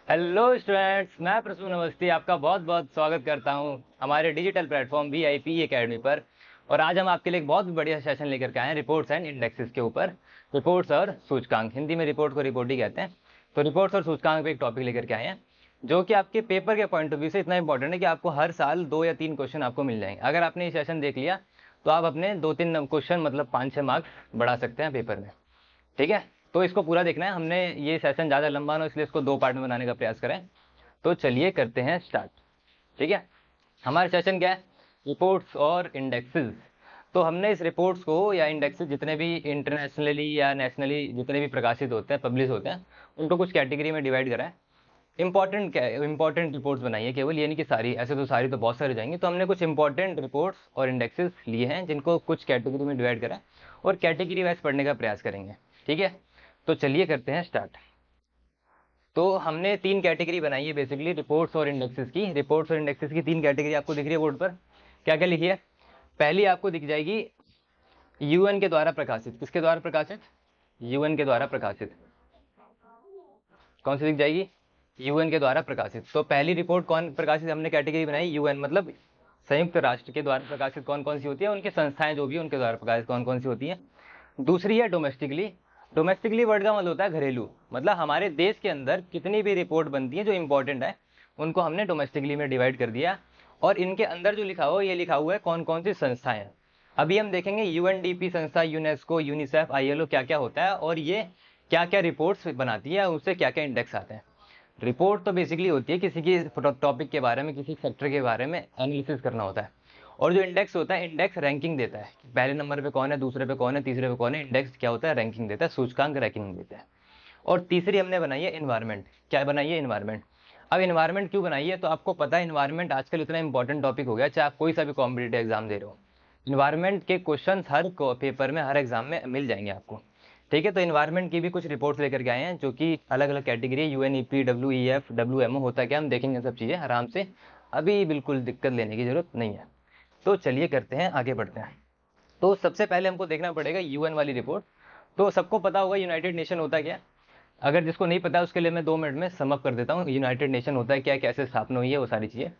Hello students, मैं प्रसून अवस्थी आपका बहुत बहुत स्वागत करता हूं हमारे डिजिटल प्लेटफॉर्म वीआईपी एकेडमी पर। और आज हम आपके लिए एक बहुत बढ़िया सेशन लेकर के आए हैं रिपोर्ट्स एंड इंडेक्सेस के ऊपर। रिपोर्ट्स और सूचकांक, हिंदी में रिपोर्ट को रिपोर्ट ही कहते हैं। तो रिपोर्ट्स और सूचकांक पे एक टॉपिक लेकर के आए हैं जो कि आपके पेपर के पॉइंट ऑफ व्यू से इतना इंपॉर्टेंट है कि आपको हर साल 2 या 3 क्वेश्चन आपको मिल जाएंगे। अगर आपने ये सेशन देख लिया तो आप अपने 2-3 क्वेश्चन मतलब 5-6 मार्क्स बढ़ा सकते हैं पेपर में। ठीक है, तो इसको पूरा देखना है। हमने ये सेशन ज़्यादा लंबा ना, इसलिए इसको 2 पार्ट में बनाने का प्रयास करें। तो चलिए करते हैं स्टार्ट। ठीक है, हमारा सेशन क्या है? रिपोर्ट्स और इंडेक्सेस। तो हमने इस रिपोर्ट्स को या इंडेक्सेस जितने भी इंटरनेशनली या नेशनली जितने भी प्रकाशित होते हैं, पब्लिश होते हैं, उनको कुछ कैटेगरी में डिवाइड करा है। इंपॉर्टेंट क्या है, इंपॉर्टेंट रिपोर्ट्स बनाई है केवल, ये नहीं कि सारी, ऐसे तो सारी तो बहुत सारी जाएंगी। तो हमने कुछ इंपॉर्टेंट रिपोर्ट्स और इंडेक्सेस लिए हैं जिनको कुछ कैटेगरी में डिवाइड करा है और कैटेगरी वाइज पढ़ने का प्रयास करेंगे। ठीक है, तो चलिए करते हैं स्टार्ट। तो हमने 3 कैटेगरी बनाई है बेसिकली रिपोर्ट्स और इंडेक्सेस की। रिपोर्ट्स और इंडेक्सेस की 3 कैटेगरी आपको दिख रही है बोर्ड पर। क्या क्या लिखी है? पहली आपको दिख जाएगी यूएन के द्वारा प्रकाशित। किसके द्वारा प्रकाशित? यूएन के द्वारा प्रकाशित। कौन सी दिख जाएगी? यूएन के द्वारा प्रकाशित। तो पहली रिपोर्ट कौन प्रकाशित हमने कैटेगरी बनाई? यूएन, मतलब संयुक्त राष्ट्र के द्वारा प्रकाशित कौन कौन सी होती है, उनकी संस्थाएं जो भी उनके द्वारा प्रकाशित कौन कौन सी होती है। दूसरी है डोमेस्टिकली। डोमेस्टिकली वर्ड का मतलब होता है घरेलू, मतलब हमारे देश के अंदर कितनी भी रिपोर्ट बनती है जो इंपॉर्टेंट है उनको हमने डोमेस्टिकली में डिवाइड कर दिया। और इनके अंदर जो लिखा हुआ, ये लिखा हुआ है कौन कौन सी संस्थाएं हैं। अभी हम देखेंगे यूएनडीपी संस्था, यूनेस्को, यूनिसेफ, आईएलओ क्या क्या होता है और ये क्या क्या रिपोर्ट्स बनाती है, उससे क्या क्या इंडेक्स आते हैं। रिपोर्ट तो बेसिकली होती है किसी की टॉपिक के बारे में, किसी सेक्टर के बारे में एनालिसिस करना होता है। और जो इंडेक्स होता है, इंडेक्स रैंकिंग देता है, पहले नंबर पे कौन है, दूसरे पे कौन है, तीसरे पे कौन है। इंडेक्स क्या होता है? रैंकिंग देता है, सूचकांक रैंकिंग देता है। और तीसरी हमने बनाई है इन्वायरमेंट। क्या बनाई है? इन्वायरमेंट। अब इन्वायरमेंट क्यों बनाई है? तो आपको पता है इन्वायरमेंट आजकल इतना इंपॉर्टेंट टॉपिक हो गया, चाहे आप कोई सा भी कॉम्पिटेटिव एग्जाम दे रहे हो, इन्वायरमेंट के क्वेश्चन हर पेपर में, हर एग्जाम में मिल जाएंगे आपको। ठीक है, तो इन्वायरमेंट की भी कुछ रिपोर्ट्स लेकर के आए हैं जो कि अलग अलग कैटेगरी है, यूएनईपी, डब्ल्यूईएफ, डब्ल्यूएमओ होता है क्या, हम देखेंगे सब चीज़ें आराम से। अभी बिल्कुल दिक्कत लेने की जरूरत नहीं है। तो चलिए करते हैं, आगे बढ़ते हैं। तो सबसे पहले हमको देखना पड़ेगा यूएन वाली रिपोर्ट। तो सबको पता होगा यूनाइटेड नेशन होता क्या? अगर जिसको नहीं पता है उसके लिए मैं 2 मिनट में सम अप कर देता हूँ यूनाइटेड नेशन होता है क्या, कैसे स्थापना हुई है, वो सारी चीज़ें।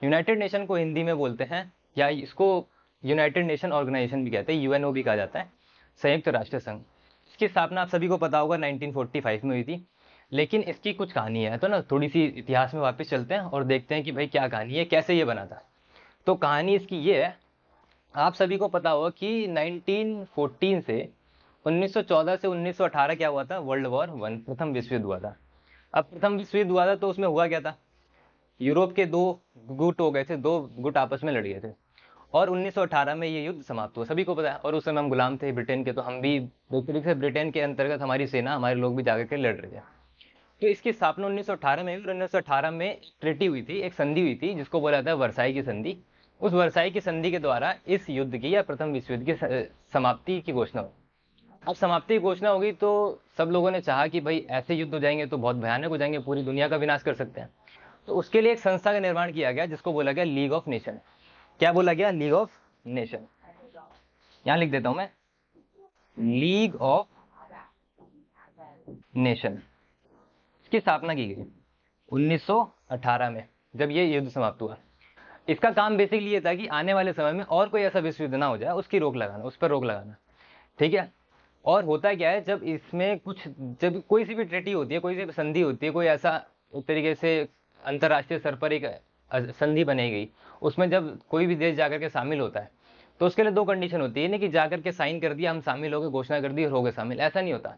यूनाइटेड नेशन को हिंदी में बोलते हैं, या इसको यूनाइटेड नेशन ऑर्गेनाइजेशन भी कहते हैं, यूएनओ भी कहा जाता है, संयुक्त राष्ट्र संघ। इसकी स्थापना आप सभी को पता होगा 1945 में हुई थी। लेकिन इसकी कुछ कहानी है, तो ना थोड़ी सी इतिहास में वापस चलते हैं और देखते हैं कि भाई क्या कहानी है, कैसे ये बना था। तो कहानी इसकी ये है, आप सभी को पता होगा कि 1914 से 1914 से 1918 क्या हुआ था? वर्ल्ड वॉर वन, प्रथम विश्व युद्ध हुआ था। अब प्रथम विश्व युद्ध हुआ था तो उसमें हुआ क्या था? यूरोप के 2 गुट हो गए थे, 2 गुट आपस में लड़ गए थे। और 1918 में ये युद्ध समाप्त हुआ, सभी को पता है। और उस समय हम गुलाम थे ब्रिटेन के, तो हम भी एक तरीके से ब्रिटेन के अंतर्गत हमारी सेना, हमारे लोग भी जाकर के लड़ रहे थे। तो इसकी स्थापना 1918 में हुई और 1918 में एक ट्रीटी हुई थी, एक संधि हुई थी जिसको बोला जाता है वर्साई की संधि। उस वर्साई की संधि के द्वारा इस युद्ध की या प्रथम विश्व युद्ध की समाप्ति की घोषणा हुई। अब समाप्ति की घोषणा होगी तो सब लोगों ने चाहा कि भाई ऐसे युद्ध हो जाएंगे तो बहुत भयानक हो जाएंगे, पूरी दुनिया का विनाश कर सकते हैं। तो उसके लिए एक संस्था का निर्माण किया गया जिसको बोला गया लीग ऑफ नेशन। क्या बोला गया? League of nation. यहां लिख देता हूं मैं, लीग ऑफ नेशन। इसकी स्थापना की गई 1918 में, जब ये युद्ध समाप्त हुआ। इसका काम बेसिकली ये था कि आने वाले समय में और कोई ऐसा विश्व युद्ध ना हो जाए, उसकी रोक लगाना, उस पर रोक लगाना। ठीक है। और होता क्या है, जब इसमें कुछ, जब कोई सी भी ट्रेटी होती है, कोई सी भी संधि होती है, कोई ऐसा एक तरीके से अंतर्राष्ट्रीय स्तर पर एक संधि बनेगी गई, उसमें जब कोई भी देश जाकर के शामिल होता है तो उसके लिए 2 कंडीशन होती है। नहीं कि जाकर के साइन कर दिया, हम शामिल हो गए, घोषणा कर दी और हो गए शामिल, ऐसा नहीं होता।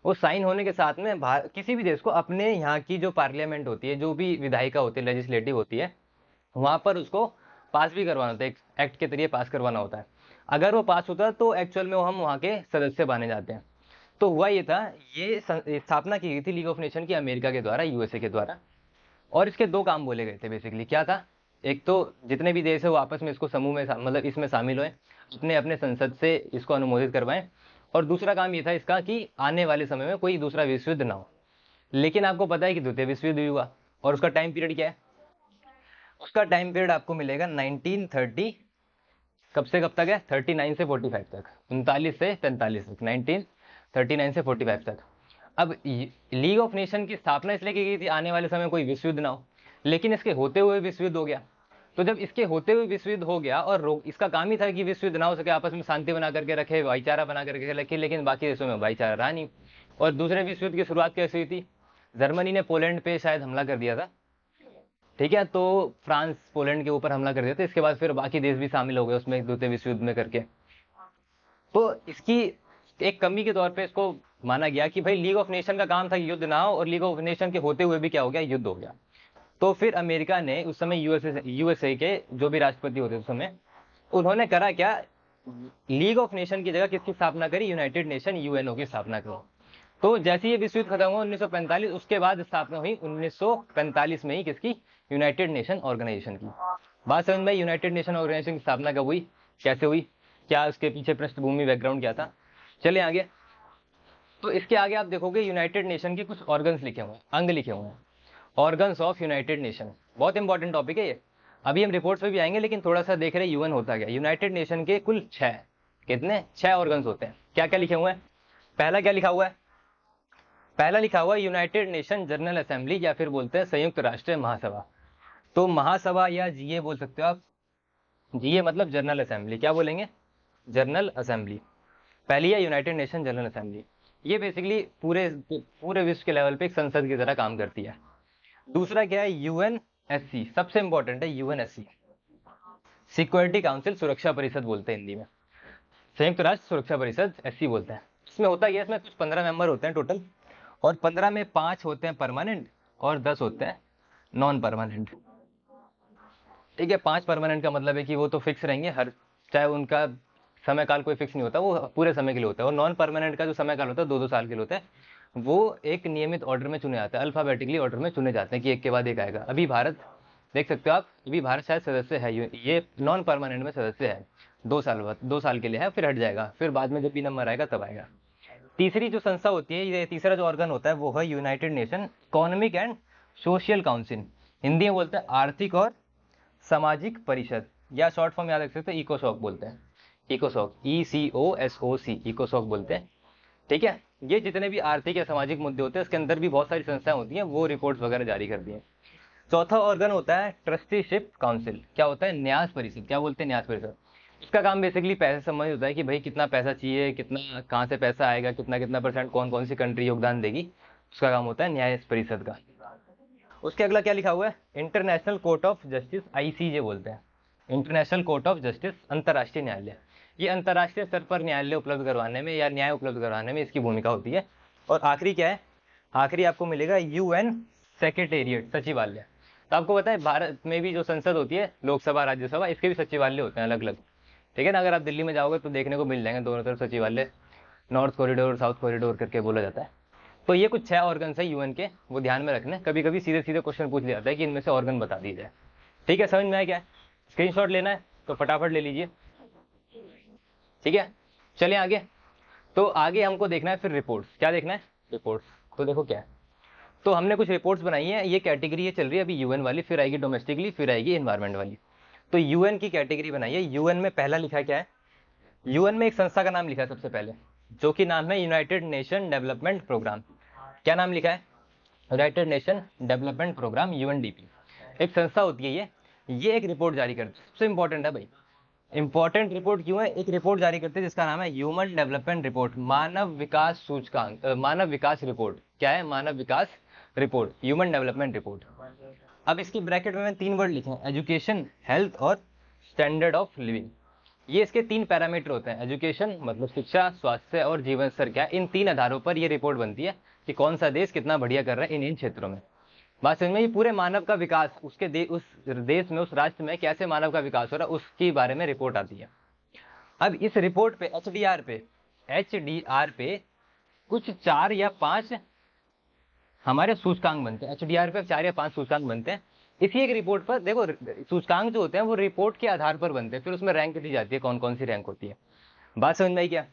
वो साइन होने के साथ में किसी भी देश को अपने यहाँ की जो पार्लियामेंट होती है, जो भी विधायिका होती है, लेजिस्लेटिव होती है, वहां पर उसको पास भी करवाना होता है, एक एक्ट के जरिए पास करवाना होता है। अगर वो पास होता है तो एक्चुअल में हम वहाँ के सदस्य बने जाते हैं। तो हुआ ये था, ये स्थापना की गई थी लीग ऑफ नेशन की अमेरिका के द्वारा, यूएसए के द्वारा। और इसके 2 काम बोले गए थे बेसिकली। क्या था? एक तो जितने भी देश है वो आपस में इसको समूह में मतलब इसमें शामिल हुए, अपने अपने संसद से इसको अनुमोदित करवाएं। और दूसरा काम ये था इसका कि आने वाले समय में कोई दूसरा विश्व युद्ध ना हो। लेकिन आपको पता है कि द्वितीय विश्व युद्ध हुआ, और उसका टाइम पीरियड क्या है? उसका टाइम पीरियड आपको मिलेगा 1930, कब से कब तक है? 39 से 45 तक, 39 से 45 तक, 1939 से 45 तक। अब लीग ऑफ नेशन की स्थापना इसलिए की गई थी आने वाले समय में कोई विश्व युद्ध ना हो, लेकिन इसके होते हुए विश्व युद्ध हो गया। तो जब इसके होते हुए विश्व युद्ध हो गया और इसका काम ही था कि विश्व युद्ध ना हो सके, आपस में शांति बना करके रखे, भाईचारा बना करके रखे, लेकिन बाकी देशों में भाईचारा रहा नहीं। और दूसरे विश्व युद्ध की शुरुआत कैसे हुई थी? जर्मनी ने पोलैंड पे शायद हमला कर दिया था, ठीक है, तो फ्रांस पोलैंड के ऊपर हमला कर दिया था, इसके बाद फिर बाकी देश भी शामिल हो गए उसमें द्वितीय विश्व युद्ध में करके। तो इसकी एक कमी के तौर पे इसको माना गया कि भाई लीग ऑफ नेशन का काम था कि युद्ध ना हो, और लीग ऑफ नेशन के होते हुए भी क्या हो गया, युद्ध हो गया। तो फिर अमेरिका ने उस समय यूएसए के जो भी राष्ट्रपति होते उस समय, उन्होंने करा क्या, लीग ऑफ नेशन की जगह किसकी स्थापना करी, यूनाइटेड नेशन यूएनओ की स्थापना करी। तो जैसे ये विश्व युद्ध खत्म हुआ 1945, उसके बाद स्थापना हुई 1945 में ही किसकी, यूनाइटेड नेशन ऑर्गेनाइजेशन की। बात समझ में, यूनाइटेड नेशन ऑर्गेनाइजेशन की स्थापना कब हुई, कैसे हुई, क्या उसके पीछे पृष्ठभूमि बैकग्राउंड क्या था। चले आगे। तो इसके आगे आप देखोगे यूनाइटेड नेशन के कुछ ऑर्गन्स लिखे हुए हैं, अंग लिखे हुए हैं, ऑर्गन्स ऑफ यूनाइटेड नेशन। बहुत इंपॉर्टेंट टॉपिक है ये, अभी हम रिपोर्ट्स पे भी आएंगे, लेकिन थोड़ा सा देख रहे हैं यूएन होता क्या। यूनाइटेड नेशन के कुल 6, कितने, 6 ऑर्गन्स होते हैं। क्या क्या लिखे हुए हैं? पहला क्या लिखा हुआ है? पहला लिखा हुआ है यूनाइटेड नेशन जनरल असेंबली, या फिर बोलते हैं संयुक्त राष्ट्र महासभा। तो महासभा या जीए बोल सकते हो आप। जीए मतलब जनरल असेंबली, क्या बोलेंगे, जनरल असेंबली। पहली है यूनाइटेड नेशन जनरल असेंबली, ये बेसिकली पूरे पूरे विश्व के लेवल पे एक संसद की तरह काम करती है। दूसरा क्या है, यूएनएससी, सबसे इंपॉर्टेंट है यूएनएससी, सिक्योरिटी काउंसिल, सुरक्षा परिषद बोलते हैं हिंदी में, संयुक्त राष्ट्र सुरक्षा परिषद एससी बोलते हैं। इसमें होता है, इसमें कुछ 15 मेंबर होते हैं टोटल, और 15 में 5 होते हैं परमानेंट और 10 होते हैं नॉन परमानेंट। ठीक है, 5 परमानेंट का मतलब है कि वो तो फिक्स रहेंगे, हर चाहे उनका समय काल कोई फिक्स नहीं होता, वो पूरे समय के लिए होता है। और नॉन परमानेंट का जो समय काल होता है 2-2 साल के लिए होता है, वो एक नियमित ऑर्डर में चुने जाते हैं, अल्फाबेटिकली ऑर्डर में चुने जाते हैं कि एक के बाद एक आएगा। अभी भारत देख सकते हो आप, अभी भारत शायद सदस्य है, ये नॉन परमानेंट में सदस्य है, 2 साल बाद, 2 साल के लिए है, फिर हट जाएगा, फिर बाद में जब भी नंबर आएगा तब आएगा। तीसरी जो संस्था होती है, ये तीसरा जो ऑर्गन होता है वो है United nation economic and social council, Hindi में बोलते हैं आर्थिक और सामाजिक परिषद, या शॉर्ट फॉर्म याद रख सकते हैं इकोसॉक बोलते हैं, इकोसॉक, ECOSOC, इकोसॉक बोलते हैं। ठीक है, ये जितने भी आर्थिक या सामाजिक मुद्दे होते हैं, इसके अंदर भी बहुत सारी संस्थाएं होती हैं, वो रिपोर्ट्स वगैरह जारी करती हैं। चौथा ऑर्गन होता है ट्रस्टीशिप काउंसिल, क्या होता है, न्यास परिषद, क्या बोलते हैं, न्यास परिषद। इसका काम बेसिकली पैसे से संबंधित होता है कि भाई कितना पैसा चाहिए, कितना कहाँ से पैसा आएगा, कितना कितना परसेंट कौन कौन सी कंट्री योगदान देगी, उसका काम होता है न्यास परिषद का। उसके अगला क्या लिखा हुआ है, international court of justice, ICJ बोलते हैं, इंटरनेशनल कोर्ट ऑफ जस्टिस, अंतर्राष्ट्रीय न्यायालय। ये अंतर्राष्ट्रीय स्तर पर न्यायालय उपलब्ध करवाने में या न्याय उपलब्ध करवाने में इसकी भूमिका होती है। और आखिरी क्या है, आखिरी आपको मिलेगा UN सेक्रेटेरिएट, सचिवालय। तो आपको पता है भारत में भी जो संसद होती है, लोकसभा राज्यसभा, इसके भी सचिवालय होते हैं अलग अलग। ठीक है ना, अगर आप दिल्ली में जाओगे तो देखने को मिल जाएंगे दोनों तरफ सचिवालय, नॉर्थ कॉरिडोर और साउथ कॉरिडोर करके बोला जाता है। तो ये कुछ 6 ऑर्गन है यूएन के, वो ध्यान में रखने, कभी कभी सीधे सीधे क्वेश्चन पूछ लिया जाता है कि इनमें से ऑर्गन बता दिए जाए। ठीक है, समझ में आया क्या? स्क्रीनशॉट लेना है तो फटाफट ले लीजिए। ठीक है, चलिए आगे। तो आगे हमको देखना है फिर रिपोर्ट्स, क्या देखना है, रिपोर्ट्स। तो देखो क्या है, तो हमने कुछ रिपोर्ट्स बनाई है, ये कैटेगरी ये चल रही है अभी यूएन वाली, फिर आएगी डोमेस्टिकली, फिर आएगी एनवायरमेंट वाली। तो यूएन की कैटेगरी बनाई है। यूएन में पहला लिखा क्या है, यूएन में एक संस्था का नाम लिखा है सबसे पहले, जो कि नाम है यूनाइटेड नेशन डेवलपमेंट प्रोग्राम। क्या नाम लिखा है, United Nation Development Programme, UNDP। एक संस्था होती है ये एक रिपोर्ट जारी करती है, सबसे इंपॉर्टेंट है भाई, इंपॉर्टेंट रिपोर्ट क्यों है, एक रिपोर्ट जारी करते हैं जिसका नाम है ह्यूमन डेवलपमेंट रिपोर्ट, मानव विकास सूचकांक, मानव विकास रिपोर्ट। क्या है, मानव विकास रिपोर्ट, ह्यूमन डेवलपमेंट रिपोर्ट। अब इसकी ब्रैकेट में 3 वर्ड लिखे हैं, एजुकेशन, हेल्थ और स्टैंडर्ड ऑफ लिविंग। ये इसके 3 पैरामीटर होते हैं, एजुकेशन मतलब शिक्षा, स्वास्थ्य और जीवन स्तर क्या है, इन 3 आधारों पर ये रिपोर्ट बनती है कि कौन सा देश कितना बढ़िया कर रहा है इन क्षेत्रों में। बात समझ में, ये पूरे मानव का विकास, उसके उस देश में, उस राष्ट्र में कैसे मानव का विकास हो रहा है उसके बारे में रिपोर्ट आती है। अब इस रिपोर्ट पे HDR पे कुछ 4 या 5 हमारे सूचकांक बनते हैं, HDR पे 4 या 5 सूचकांक बनते हैं। इसी एक रिपोर्ट पर देखो, सूचकांक जो होते हैं वो रिपोर्ट के आधार पर बनते हैं, फिर उसमें रैंक दी जाती है, कौन कौन सी रैंक होती है। बात समझ में आई क्या?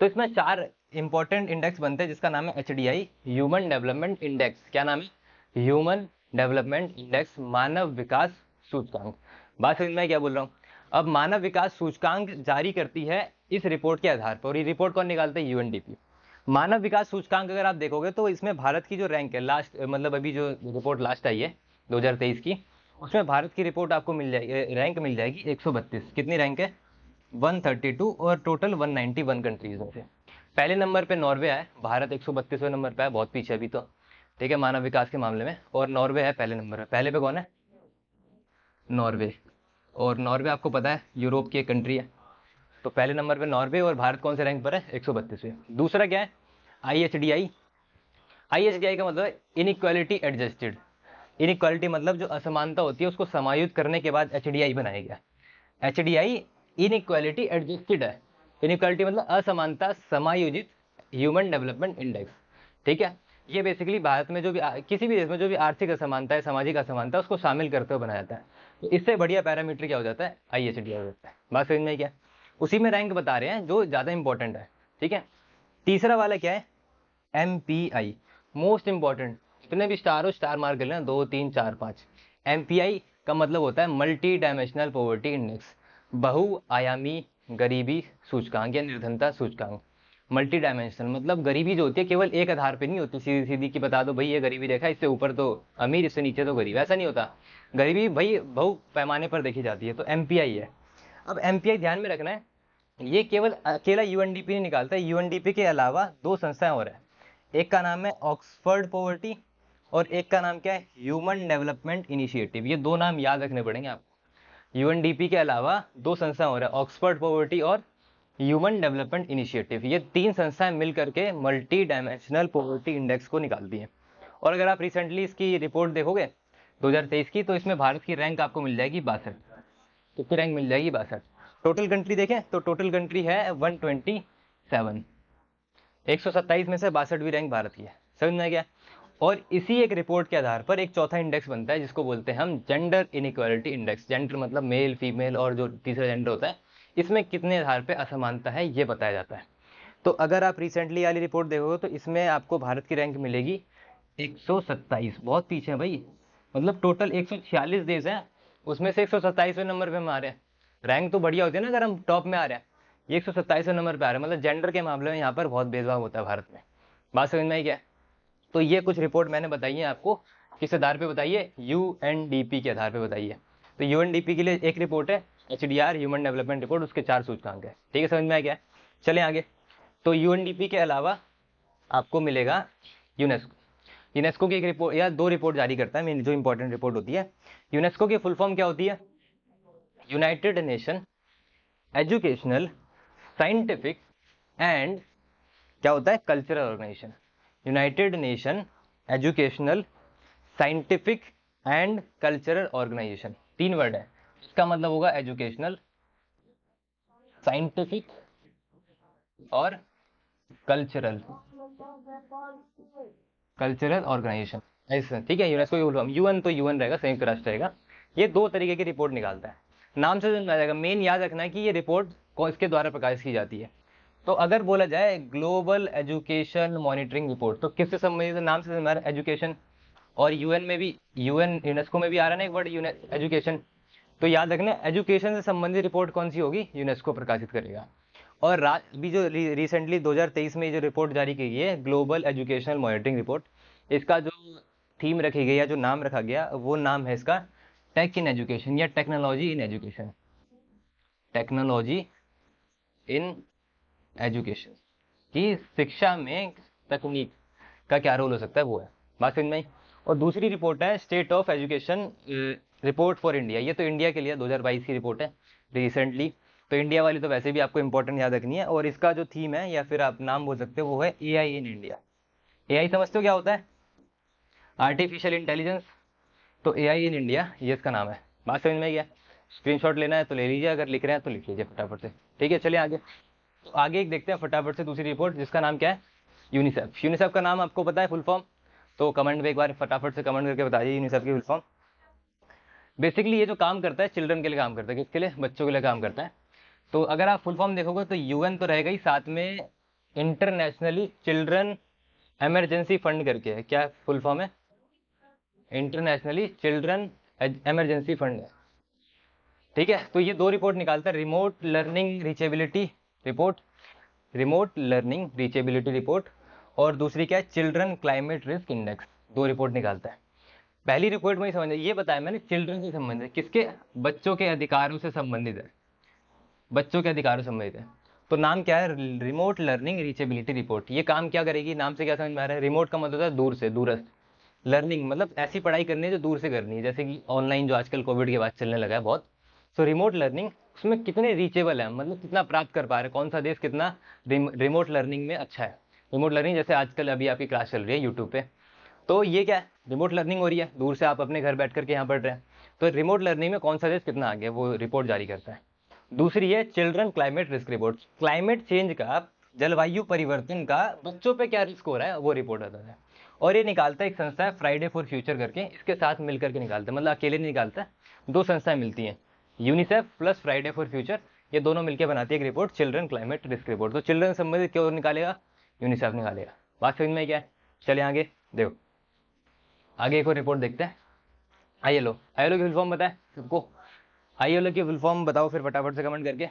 तो इसमें 4 इंपॉर्टेंट इंडेक्स बनते हैं, जिसका नाम है HDI, ह्यूमन डेवलपमेंट इंडेक्स। क्या नाम है, ह्यूमन डेवलपमेंट इंडेक्स, मानव विकास सूचकांक। बात समझ में क्या बोल रहा हूँ? अब मानव विकास सूचकांक जारी करती है इस रिपोर्ट के आधार पर, और ये रिपोर्ट कौन निकालता है, UNDP। मानव विकास सूचकांक अगर आप देखोगे तो इसमें भारत की जो रैंक है लास्ट, मतलब अभी जो रिपोर्ट लास्ट आई है 2023 की, उसमें भारत की रिपोर्ट आपको मिल जाएगी, रैंक मिल जाएगी 132। कितनी रैंक है? 132, और टोटल 191 कंट्रीज में से। पहले नंबर पे नॉर्वे है, भारत 132वें नंबर पे है, बहुत पीछे अभी तो, ठीक है, मानव विकास के मामले में, और नॉर्वे है पहले नंबर पे। पहले पे कौन है? नॉर्वे। और नॉर्वे आपको पता है यूरोप की एक कंट्री है, तो पहले नंबर पे नॉर्वे, और भारत कौन से रैंक पर है? 132वें। दूसरा क्या है? IHDI। IHDI का मतलब है इनइक्वालिटी एडजस्टेड। इनइक्वालिटी मतलब जो असमानता होती है उसको समायोजित करने के बाद HDI बनाया गया। HDI इनइक्वालिटी एडजस्टेड है। इनइक्वालिटी मतलब असमानता समायोजित ह्यूमन डेवलपमेंट इंडेक्स, ठीक है। ये बेसिकली भारत में जो भी किसी भी देश में जो भी आर्थिक असमानता है, सामाजिक असमानता है, उसको शामिल करते हुए बनाया जाता है। तो इससे बढ़िया पैरामीटर क्या हो जाता है? IHDI हो जाता है। बात समझ में क्या? उसी में रैंक बता रहे हैं जो ज़्यादा इंपॉर्टेंट है, ठीक है। तीसरा वाला क्या है? MPI, most important. जितने भी स्टार हो स्टार मार्क कर लेना, 2 3 4 5। MPI का मतलब होता है मल्टी डायमेंशनल पॉवर्टी इंडेक्स, बहुआयामी गरीबी सूचकांक या निर्धनता सूचकांक। मल्टी डायमेंशनल मतलब गरीबी जो होती है केवल एक आधार पे नहीं होती सीधी सीधी कि बता दो भाई ये गरीबी रेखा, इससे ऊपर तो अमीर, इससे नीचे तो गरीब, ऐसा नहीं होता। गरीबी भाई बहु पैमाने पर देखी जाती है, तो MPI है। अब MPI ध्यान में रखना है, ये केवल अकेला UNDP नहीं निकालता है, UNDP के अलावा दो संस्थाएं और है। एक का नाम है ऑक्सफर्ड पॉवर्टी, और एक का नाम क्या है? Human development initiative. ये दो नाम याद रखने पड़ेंगे आपको। UNDP के अलावा दो संस्थाएं और है, ऑक्सफर्ड पॉवर्टी और ह्यूमन डेवलपमेंट इनिशिएटिव। ये तीन संस्थाएं मिल करके मल्टी डायमेंशनल पॉवर्टी इंडेक्स को निकालती हैं। और अगर आप रिसेंटली इसकी रिपोर्ट देखोगे 2023 की, तो इसमें भारत की रैंक आपको मिल जाएगी 62। कितनी रैंक मिल जाएगी? 62। टोटल कंट्री देखें तो टोटल कंट्री है 127। 127 में से 62वीं रैंक भारत की है। समझ में आ गया? और इसी एक रिपोर्ट के आधार पर एक चौथा इंडेक्स बनता है जिसको बोलते हैं हम जेंडर इनइक्वालिटी इंडेक्स। जेंडर मतलब मेल फीमेल, और जो तीसरा जेंडर होता है, इसमें कितने आधार पे असमानता है ये बताया जाता है। तो अगर आप रिसेंटली वाली रिपोर्ट देखोगे तो इसमें आपको भारत की रैंक मिलेगी 127। बहुत पीछे है भाई, मतलब टोटल 146 देश हैं, उसमें से 127वें नंबर पे हम आ रहे हैं। रैंक तो बढ़िया होती है ना अगर हम टॉप में आ रहे हैं, ये 127वें नंबर पे आ रहे हैं, मतलब जेंडर के मामले में यहाँ पर बहुत भेदभाव होता है भारत में। बात समझ में आई क्या? तो ये कुछ रिपोर्ट मैंने बताई है आपको, किस आधार पे बताइए? UNDP के आधार पे बताइए। तो UNDP के लिए एक रिपोर्ट है HDR ह्यूमन डेवलपमेंट रिपोर्ट, उसके 4 सूचकांक है, ठीक है। समझ में आ गया? चले आगे। तो UNDP के अलावा आपको मिलेगा यूनेस्को। यूनेस्को की एक रिपोर्ट या दो रिपोर्ट जारी करता है, मेन जो इंपॉर्टेंट रिपोर्ट होती है। यूनेस्को की फुल फॉर्म क्या होती है? United Nation Educational Scientific and, क्या होता है? Cultural Organisation. United Nation Educational Scientific and Cultural Organisation, तीन वर्ड है। इसका मतलब होगा एजुकेशनल, साइंटिफिक और कल्चरल, कल्चरल ऑर्गेनाइजेशन, ऐसा, ठीक है। यूनेस्को की फुल फॉर्म, UN तो UN रहेगा, संयुक्त राष्ट्र रहेगा। ये दो तरीके की रिपोर्ट निकालता है, नाम से समझ आ जाएगा। मेन याद रखना है कि ये रिपोर्ट इसके द्वारा प्रकाशित की जाती है। तो अगर बोला जाए ग्लोबल एजुकेशन मॉनिटरिंग रिपोर्ट, तो किससे संबंधित है? नाम से समझ आ रहा है, एजुकेशन। और UN में भी, UN यूनेस्को में भी आ रहा है ना एक वर्ड एजुकेशन, तो याद रखना एजुकेशन से संबंधित रिपोर्ट कौन सी होगी? यूनेस्को प्रकाशित करेगा। और अभी जो रिसेंटली 2023 में जो रिपोर्ट जारी की गई है ग्लोबल एजुकेशनल मॉनिटरिंग रिपोर्ट, इसका जो थीम रखी गई या जो नाम रखा गया वो नाम है इसका टेक इन एजुकेशन या technology in education. Technology in education, कि शिक्षा में तकनीक का क्या रोल हो सकता है, वो है। बात समझ में आई? और दूसरी रिपोर्ट है state of education report for India. ये तो इंडिया के लिए 2022 की रिपोर्ट है रिसेंटली। तो इंडिया वाली तो वैसे भी आपको इंपॉर्टेंट याद रखनी है, और इसका जो थीम है या फिर आप नाम बोल सकते हो वो है AI इन इंडिया। AI समझते हो क्या होता है? Artificial intelligence. तो AI इन इंडिया ये इसका नाम है। बात समझ में गया? स्क्रीनशॉट लेना है तो ले लीजिए, अगर लिख रहे हैं तो लिख लीजिए फटाफट से, ठीक है। चलिए आगे। तो आगे एक देखते हैं फटाफट से दूसरी रिपोर्ट, जिसका नाम क्या है? यूनिसेफ। यूनिसेफ का नाम आपको पता है फुल फॉर्म? तो कमेंट में एक बार फटाफट से कमेंट करके बताइए यूनिसेफ की फुल फॉर्म। बेसिकली ये जो काम करता है चिल्ड्रन के लिए काम करता है, किसके लिए? बच्चों के लिए काम करता है। तो अगर आप फुल फॉर्म देखोगे तो UN तो रहेगा ही, साथ में इंटरनेशनली चिल्ड्रन एमरजेंसी फंड करके है। क्या फुल फॉर्म है? इंटरनेशनली चिल्ड्रन एमरजेंसी फंड है, ठीक है। तो ये दो रिपोर्ट निकालता है, remote learning reachability report remote learning reachability report, और दूसरी क्या है, children climate risk index. 2 report निकालता है। पहली रिपोर्ट में समझ ये बताया मैंने, चिल्ड्रन से संबंधित, किसके, बच्चों के अधिकारों से संबंधित है, बच्चों के अधिकारों से संबंधित है। तो नाम क्या है, रिमोट लर्निंग रीचेबिलिटी रिपोर्ट। ये काम क्या करेगी, नाम से क्या समझ में आ रहा है, रिमोट का मतलब होता है दूर से, दूरस्थ। लर्निंग मतलब ऐसी पढ़ाई करनी है जो दूर से करनी है, जैसे कि ऑनलाइन जो आजकल कोविड के बाद चलने लगा है बहुत। सो रिमोट लर्निंग, उसमें कितने रीचेबल है, मतलब कितना प्राप्त कर पा रहे हैं, कौन सा देश कितना रिमोट लर्निंग में अच्छा है। रिमोट लर्निंग जैसे आजकल अभी आपकी क्लास चल रही है यूट्यूब पे, तो ये क्या है, रिमोट लर्निंग हो रही है, दूर से आप अपने घर बैठ करके यहाँ पढ़ रहे हैं। तो रिमोट लर्निंग में कौन सा देश कितना आगे है, वो रिपोर्ट जारी करता है। दूसरी है children climate risk report, climate change का, जलवायु परिवर्तन का बच्चों पे क्या रिस्क हो रहा है वो रिपोर्ट आता है। और ये निकालता है एक संस्था है फ्राइडे फॉर फ्यूचर करके, इसके साथ मिलकर के निकालता है, मतलब अकेले नहीं निकालता है, 2 संस्थाएं मिलती हैं, UNICEF plus Friday for future, ये दोनों मिलकर बनाती है एक report, children climate risk report. तो चिल्ड्रन संबंधित क्यों निकालेगा, यूनिसेफ निकालेगा। बात समझ में क्या है, चले आगे देखो, आगे एक और रिपोर्ट देखते हैं। आईएलओ, आईएलओ की फुल फॉर्म बताए सबको, आईएलओ की फुल फॉर्म बताओ फिर फटाफट से कमेंट करके,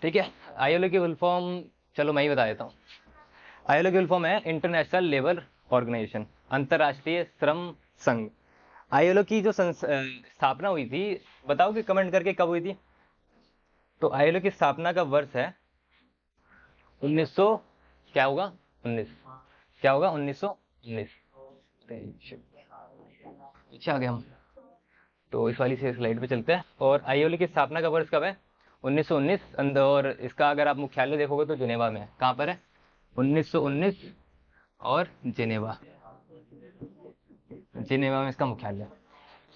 ठीक है। आईएलओ की फुल फॉर्म चलो मैं ही बता देता हूँ। आईएलओ की फुल फॉर्म है इंटरनेशनल लेबर ऑर्गेनाइजेशन, अंतरराष्ट्रीय श्रम संघ। आईएलओ की जो स्थापना हुई थी, बताओ कि कमेंट करके कब हुई थी। तो आईएलओ की स्थापना का वर्ष है 1900, क्या होगा 19, क्या होगा 1919। पीछे आ गए हम, तो इस वाली से स्लाइड पे चलते हैं। और आईओली की स्थापना का वर्ष कब है, 1919। और इसका अगर आप मुख्यालय देखोगे तो जिनेवा में है। कहाँ पर है, 1919 और जिनेवा, जिनेवा में इसका मुख्यालय है।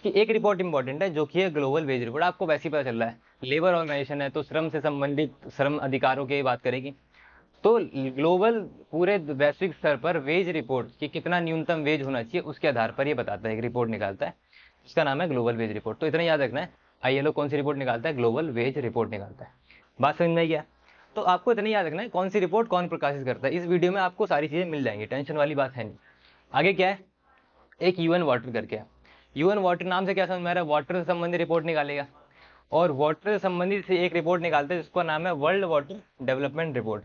कि एक रिपोर्ट इंपॉर्टेंट है जो कि है ग्लोबल वेज रिपोर्ट, आपको वैसे ही पता चल रहा है, लेबर ऑर्गेनाइजेशन है तो श्रम से संबंधित श्रम अधिकारों की बात करेगी। तो ग्लोबल पूरे वैश्विक स्तर पर वेज रिपोर्ट कि कितना न्यूनतम वेज होना चाहिए, उसके आधार पर ये बताता है, एक रिपोर्ट निकालता है, इसका नाम है ग्लोबल वेज रिपोर्ट। तो इतना याद रखना है, आईएलओ कौन सी रिपोर्ट निकालता है, ग्लोबल वेज रिपोर्ट निकालता है। बात समझ में आई क्या, तो आपको इतना याद रखना है कौन सी रिपोर्ट कौन प्रकाशित करता है। इस वीडियो में आपको सारी चीजें मिल जाएंगी, टेंशन वाली बात है नहीं। आगे क्या है, एक यूएन वाटर करके है, यूएन वाटर नाम से क्या समझ में आ रहा है, वाटर से संबंधित रिपोर्ट निकालेगा। और वाटर से संबंधित से एक रिपोर्ट निकालते हैं जिसका नाम है वर्ल्ड वाटर डेवलपमेंट रिपोर्ट,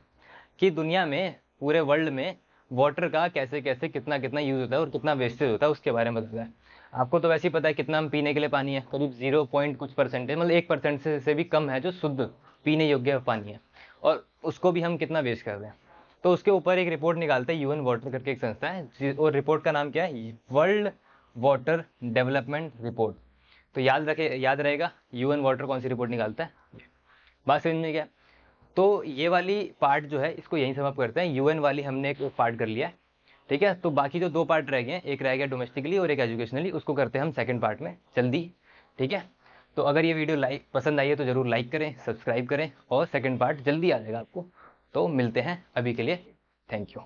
कि दुनिया में पूरे वर्ल्ड में वाटर का कैसे कैसे कितना कितना यूज होता है और कितना वेस्टेज होता है, उसके बारे में बताता है। आपको तो वैसे ही पता है कितना हम पीने के लिए पानी है, करीब 0 पॉइंट कुछ परसेंटेज, मतलब 1% से भी कम है जो शुद्ध पीने योग्य पानी है, और उसको भी हम कितना वेस्ट कर रहे हैं। तो उसके ऊपर एक रिपोर्ट निकालते हैं यूएन वाटर करके एक संस्था है, और रिपोर्ट का नाम क्या है, वर्ल्ड वाटर डेवलपमेंट रिपोर्ट। तो याद रखे, याद रहेगा यूएन वाटर कौन सी रिपोर्ट निकालता है। बात समझ में क्या, तो ये वाली पार्ट जो है इसको यहीं समाप्त करते हैं, यूएन वाली हमने एक पार्ट कर लिया है, ठीक है। तो बाकी जो 2 पार्ट रह गए, एक रह गया डोमेस्टिकली और एक एजुकेशनली, उसको करते हैं हम सेकंड पार्ट में जल्दी, ठीक है। तो अगर ये वीडियो लाइक पसंद आई है तो जरूर लाइक करें, सब्सक्राइब करें, और सेकंड पार्ट जल्दी आ जाएगा आपको। तो मिलते हैं, अभी के लिए थैंक यू।